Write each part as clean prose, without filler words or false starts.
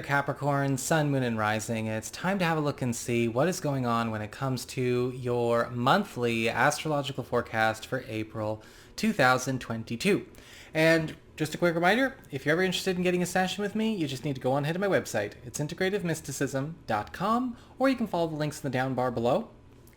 there, Capricorn, Sun, Moon, and Rising. It's time to have a look and see what is going on when it comes to your monthly astrological forecast for April 2022. And just a quick reminder, if you're ever interested in getting a session with me, you just need to go on ahead to my website. It's integrativemysticism.com, or you can follow the links in the down bar below.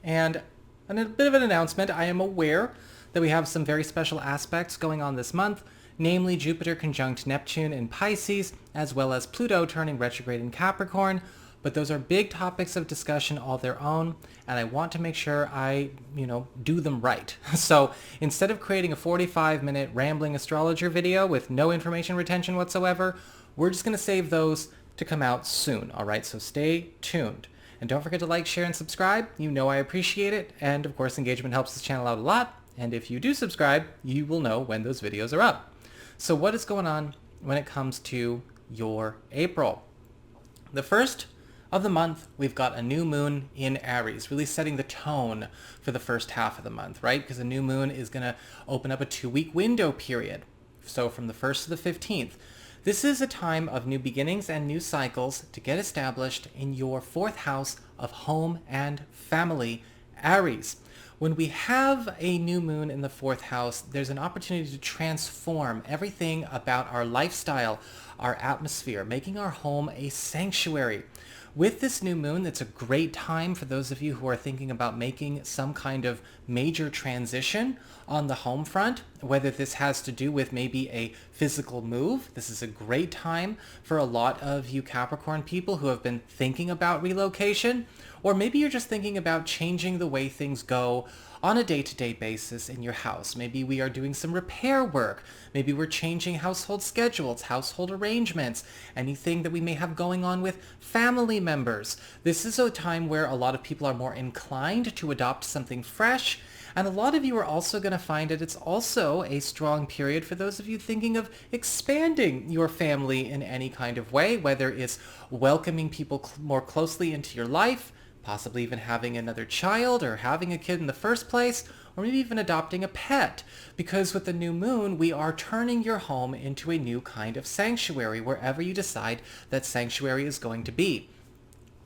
And a bit of an announcement, I am aware that we have some very special aspects going on this month, namely Jupiter conjunct Neptune in Pisces, as well as Pluto turning retrograde in Capricorn. But those are big topics of discussion all their own, and I want to make sure I, do them right. So instead of creating a 45-minute rambling astrologer video with no information retention whatsoever, we're just going to save those to come out soon, all right? So stay tuned. And don't forget to like, share, and subscribe. You know I appreciate it, and of course engagement helps this channel out a lot. And if you do subscribe, you will know when those videos are up. So what is going on when it comes to your April? The first of the month, we've got a new moon in Aries, really setting the tone for the first half of the month, right? Because a new moon is going to open up a 2-week window period. So from the 1st to the 15th. This is a time of new beginnings and new cycles to get established in your 4th house of home and family, Aries. When we have a new moon in the 4th house, there's an opportunity to transform everything about our lifestyle, our atmosphere, making our home a sanctuary. With this new moon, it's a great time for those of you who are thinking about making some kind of major transition on the home front, whether this has to do with maybe a physical move. This is a great time for a lot of you Capricorn people who have been thinking about relocation, or maybe you're just thinking about changing the way things go on a day-to-day basis in your house. Maybe we are doing some repair work. Maybe we're changing household schedules, household arrangements, anything that we may have going on with family members. This is a time where a lot of people are more inclined to adopt something fresh, and a lot of you are also going to find that it's also a strong period for those of you thinking of expanding your family in any kind of way, whether it's welcoming people more closely into your life, possibly even having another child or having a kid in the first place, or maybe even adopting a pet. Because with the new moon, we are turning your home into a new kind of sanctuary, wherever you decide that sanctuary is going to be.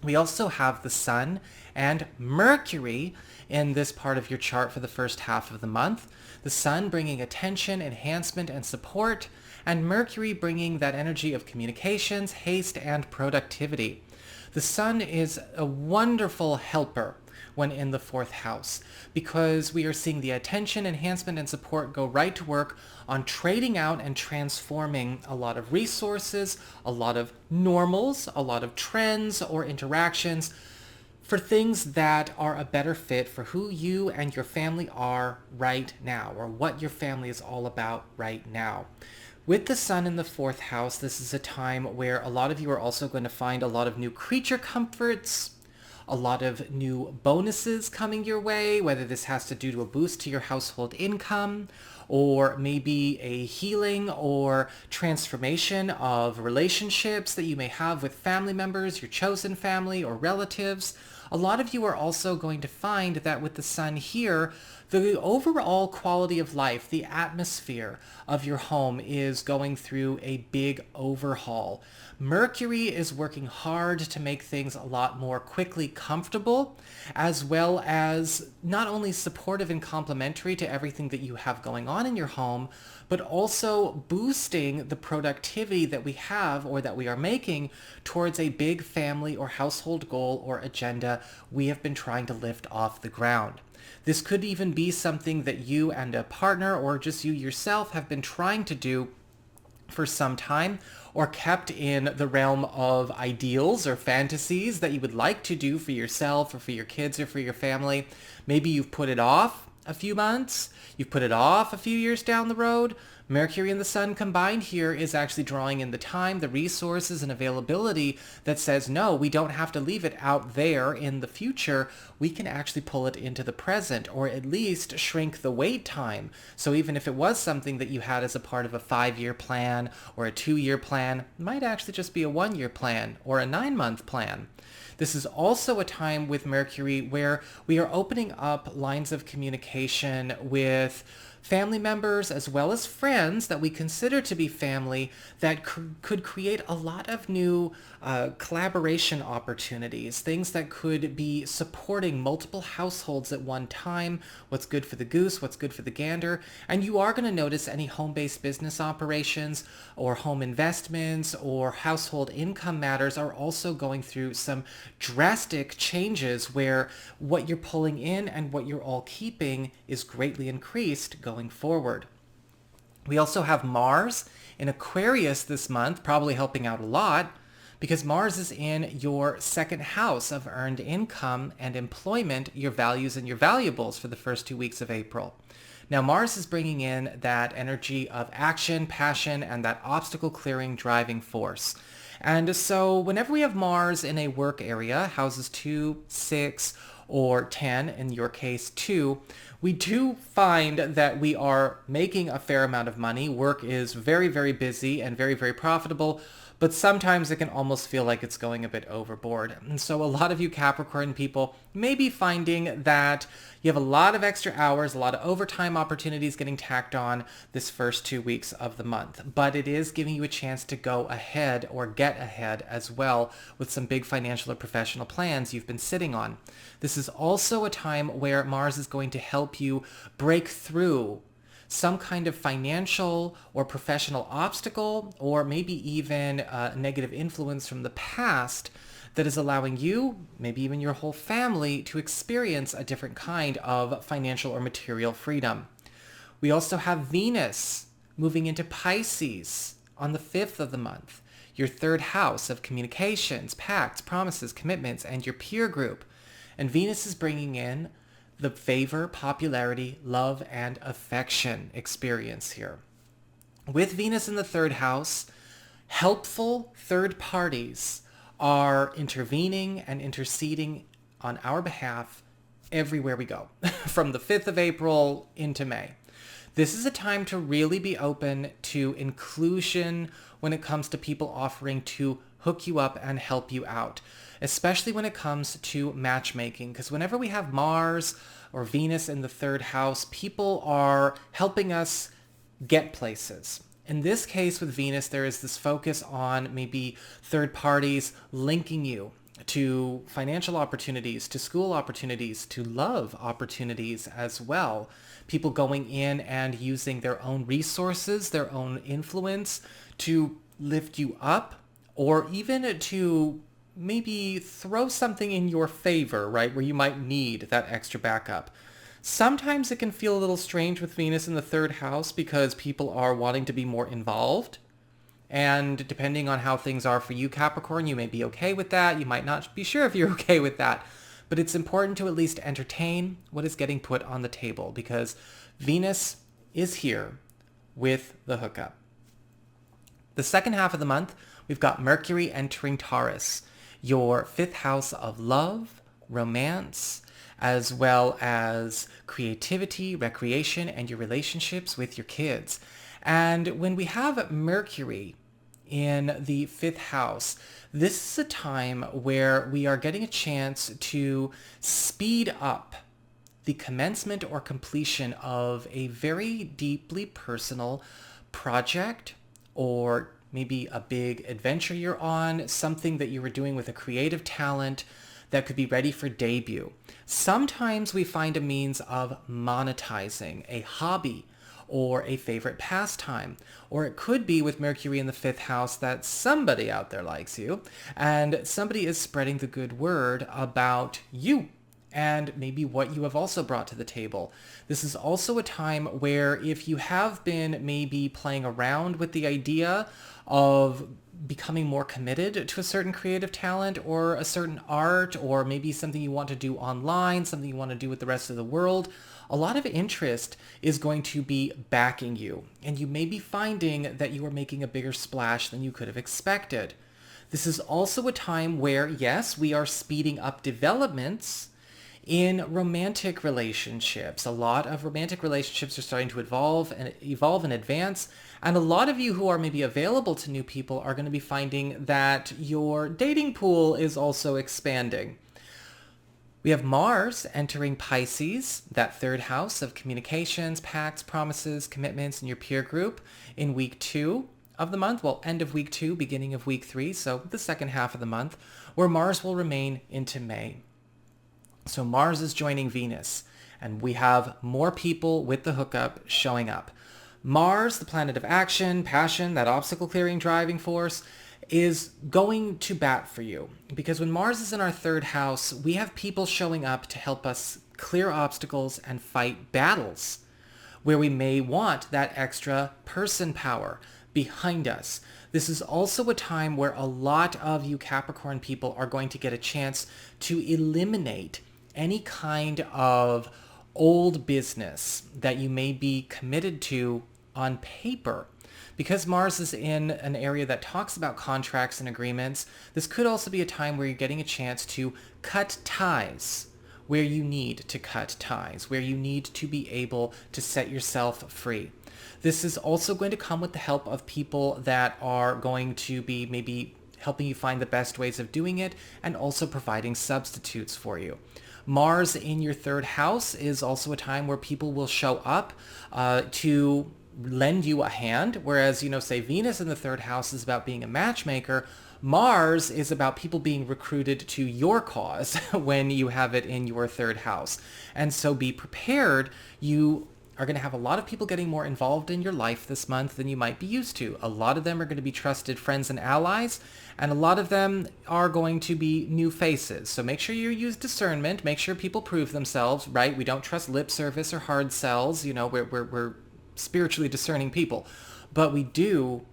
We also have the Sun and Mercury in this part of your chart for the first half of the month. The Sun bringing attention, enhancement, and support, and Mercury bringing that energy of communications, haste, and productivity. The Sun is a wonderful helper when in the 4th house, because we are seeing the attention, enhancement, and support go right to work on trading out and transforming a lot of resources, a lot of normals, a lot of trends or interactions for things that are a better fit for who you and your family are right now, or what your family is all about right now. With the Sun in the 4th house, this is a time where a lot of you are also going to find a lot of new creature comforts, a lot of new bonuses coming your way, whether this has to do to a boost to your household income, or maybe a healing or transformation of relationships that you may have with family members, your chosen family, or relatives. A lot of you are also going to find that with the Sun here, the overall quality of life, the atmosphere of your home is going through a big overhaul. Mercury is working hard to make things a lot more quickly comfortable, as well as not only supportive and complementary to everything that you have going on in your home, but also boosting the productivity that we have or that we are making towards a big family or household goal or agenda we have been trying to lift off the ground. This could even be something that you and a partner or just you yourself have been trying to do for some time, or kept in the realm of ideals or fantasies that you would like to do for yourself or for your kids or for your family. Maybe you've put it off a few months, you've put it off a few years down the road. Mercury and the Sun combined here is actually drawing in the time, the resources, and availability that says, no, we don't have to leave it out there in the future. We can actually pull it into the present, or at least shrink the wait time. So even if it was something that you had as a part of a 5-year plan or a 2-year plan, it might actually just be a 1-year plan or a 9-month plan. This is also a time with Mercury where we are opening up lines of communication with family members as well as friends that we consider to be family that could create a lot of new collaboration opportunities, things that could be supporting multiple households at one time, what's good for the goose, what's good for the gander. And you are going to notice any home-based business operations or home investments or household income matters are also going through some drastic changes where what you're pulling in and what you're all keeping is greatly increased going forward. We also have Mars in Aquarius this month, probably helping out a lot, because Mars is in your second house of earned income and employment, your values and your valuables for the first 2 weeks of April. Now, Mars is bringing in that energy of action, passion, and that obstacle clearing driving force. And so whenever we have Mars in a work area, houses 2, 6, or 10, in your case 2, we do find that we are making a fair amount of money. Work is very, very busy and very, very profitable, but sometimes it can almost feel like it's going a bit overboard. And so a lot of you Capricorn people may be finding that you have a lot of extra hours, a lot of overtime opportunities getting tacked on this first 2 weeks of the month. But it is giving you a chance to go ahead or get ahead as well with some big financial or professional plans you've been sitting on. This is also a time where Mars is going to help you break through some kind of financial or professional obstacle, or maybe even a negative influence from the past that is allowing you, maybe even your whole family, to experience a different kind of financial or material freedom. We also have Venus moving into Pisces on the 5th of the month, your third house of communications, pacts, promises, commitments, and your peer group. And Venus is bringing in the favor, popularity, love, and affection experience here. With Venus in the third house, helpful third parties are intervening and interceding on our behalf everywhere we go, from the 5th of April into May. This is a time to really be open to inclusion when it comes to people offering to hook you up and help you out, especially when it comes to matchmaking, because whenever we have Mars or Venus in the third house, people are helping us get places. In this case with Venus, there is this focus on maybe third parties linking you to financial opportunities, to school opportunities, to love opportunities as well. People going in and using their own resources, their own influence to lift you up, or even to maybe throw something in your favor, right, where you might need that extra backup. Sometimes it can feel a little strange with Venus in the third house because people are wanting to be more involved. And depending on how things are for you, Capricorn, you may be okay with that. You might not be sure if you're okay with that. But it's important to at least entertain what is getting put on the table, because Venus is here with the hookup. The second half of the month, we've got Mercury entering Taurus, your 5th house of love, romance, as well as creativity, recreation, and your relationships with your kids. And when we have Mercury in the 5th house, this is a time where we are getting a chance to speed up the commencement or completion of a very deeply personal project, or maybe a big adventure you're on, something that you were doing with a creative talent that could be ready for debut. Sometimes we find a means of monetizing a hobby or a favorite pastime. Or it could be with Mercury in the 5th house that somebody out there likes you and somebody is spreading the good word about you and maybe what you have also brought to the table. This is also a time where if you have been maybe playing around with the idea of becoming more committed to a certain creative talent or a certain art, or maybe something you want to do online, something you want to do with the rest of the world, a lot of interest is going to be backing you, and you may be finding that you are making a bigger splash than you could have expected. This is also a time where, yes, we are speeding up developments in romantic relationships. A lot of romantic relationships are starting to evolve and advance. And a lot of you who are maybe available to new people are going to be finding that your dating pool is also expanding. We have Mars entering Pisces, that third house of communications, pacts, promises, commitments, and your peer group in week 2 of the month. Well, end of week 2, beginning of week 3, so the second half of the month, where Mars will remain into May. So Mars is joining Venus, and we have more people with the hookup showing up. Mars, the planet of action, passion, that obstacle clearing driving force, is going to bat for you. Because when Mars is in our third house, we have people showing up to help us clear obstacles and fight battles where we may want that extra person power behind us. This is also a time where a lot of you Capricorn people are going to get a chance to eliminate any kind of old business that you may be committed to on paper. Because Mars is in an area that talks about contracts and agreements, this could also be a time where you're getting a chance to cut ties where you need to cut ties, where you need to be able to set yourself free. This is also going to come with the help of people that are going to be maybe helping you find the best ways of doing it and also providing substitutes for you. Mars in your third house is also a time where people will show up to lend you a hand, whereas, say Venus in the third house is about being a matchmaker. Mars is about people being recruited to your cause when you have it in your third house. And so be prepared. You are going to have a lot of people getting more involved in your life this month than you might be used to. A lot of them are going to be trusted friends and allies, and a lot of them are going to be new faces. So make sure you use discernment. Make sure people prove themselves, right? We don't trust lip service or hard sells. We're spiritually discerning people, but we do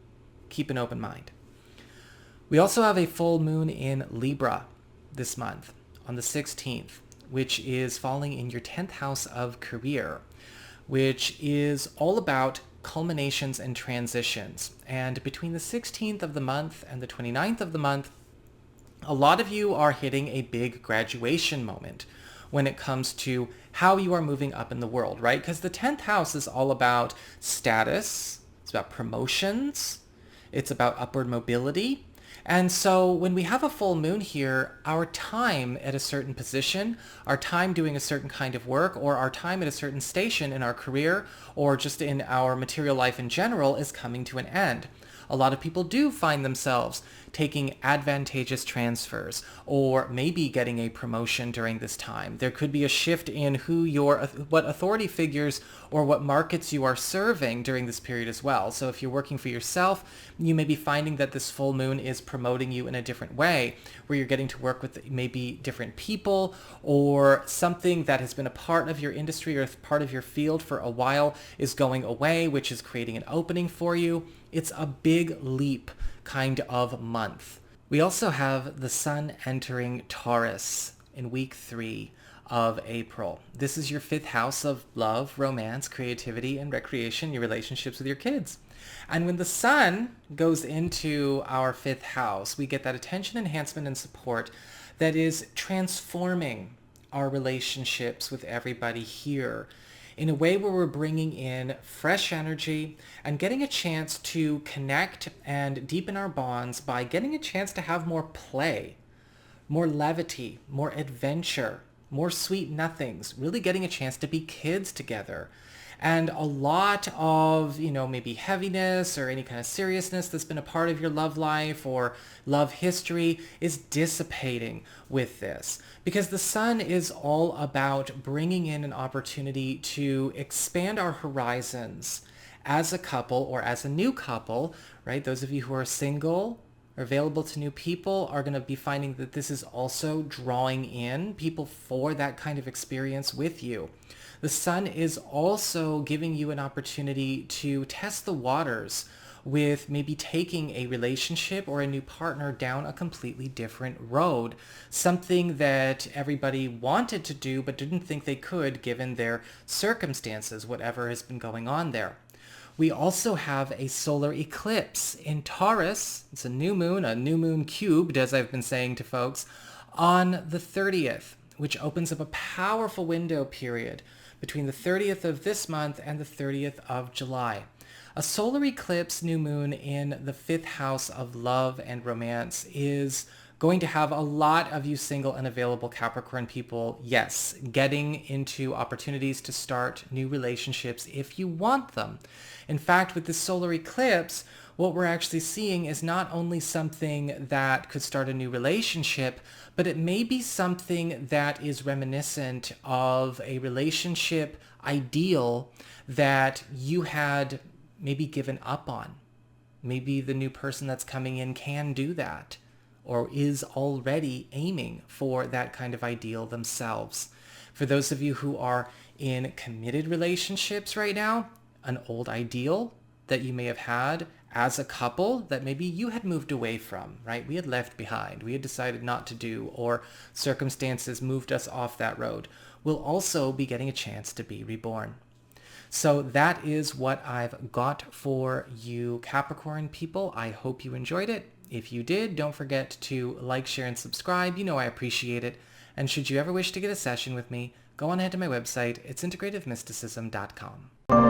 keep an open mind. We also have a full moon in Libra this month on the 16th, which is falling in your 10th house of career, which is all about culminations and transitions. And between the 16th of the month and the 29th of the month, a lot of you are hitting a big graduation moment when it comes to how you are moving up in the world, right? Because the 10th house is all about status, it's about promotions, it's about upward mobility. And so when we have a full moon here, our time at a certain position, our time doing a certain kind of work, or our time at a certain station in our career, or just in our material life in general is coming to an end. A lot of people do find themselves taking advantageous transfers or maybe getting a promotion during this time. There could be a shift in what authority figures or what markets you are serving during this period as well. So if you're working for yourself, you may be finding that this full moon is promoting you in a different way, where you're getting to work with maybe different people, or something that has been a part of your industry or part of your field for a while is going away, which is creating an opening for you. It's a big leap kind of month. We also have the sun entering Taurus in week 3 of April. This is your 5th house of love, romance, creativity, and recreation, your relationships with your kids. And when the sun goes into our 5th house, we get that attention, enhancement, and support that is transforming our relationships with everybody here in a way where we're bringing in fresh energy and getting a chance to connect and deepen our bonds by getting a chance to have more play, more levity, more adventure, more sweet nothings, really getting a chance to be kids together. And a lot of, maybe heaviness or any kind of seriousness that's been a part of your love life or love history is dissipating with this. Because the sun is all about bringing in an opportunity to expand our horizons as a couple or as a new couple, right? Those of you who are single or available to new people are going to be finding that this is also drawing in people for that kind of experience with you. The sun is also giving you an opportunity to test the waters with maybe taking a relationship or a new partner down a completely different road, something that everybody wanted to do but didn't think they could given their circumstances, whatever has been going on there. We also have a solar eclipse in Taurus. It's a new moon cubed, as I've been saying to folks, on the 30th, which opens up a powerful window period between the 30th of this month and the 30th of July. A solar eclipse new moon in the 5th house of love and romance is Going to have a lot of you single and available Capricorn people, yes, getting into opportunities to start new relationships if you want them. In fact, with this solar eclipse, what we're actually seeing is not only something that could start a new relationship, but it may be something that is reminiscent of a relationship ideal that you had maybe given up on. Maybe the new person that's coming in can do that, or is already aiming for that kind of ideal themselves. For those of you who are in committed relationships right now, an old ideal that you may have had as a couple that maybe you had moved away from, right? We had left behind, we had decided not to do, or circumstances moved us off that road, will also be getting a chance to be reborn. So that is what I've got for you Capricorn people. I hope you enjoyed it. If you did, don't forget to like, share, and subscribe. You know I appreciate it. And should you ever wish to get a session with me, go on ahead to my website. It's integrativemysticism.com.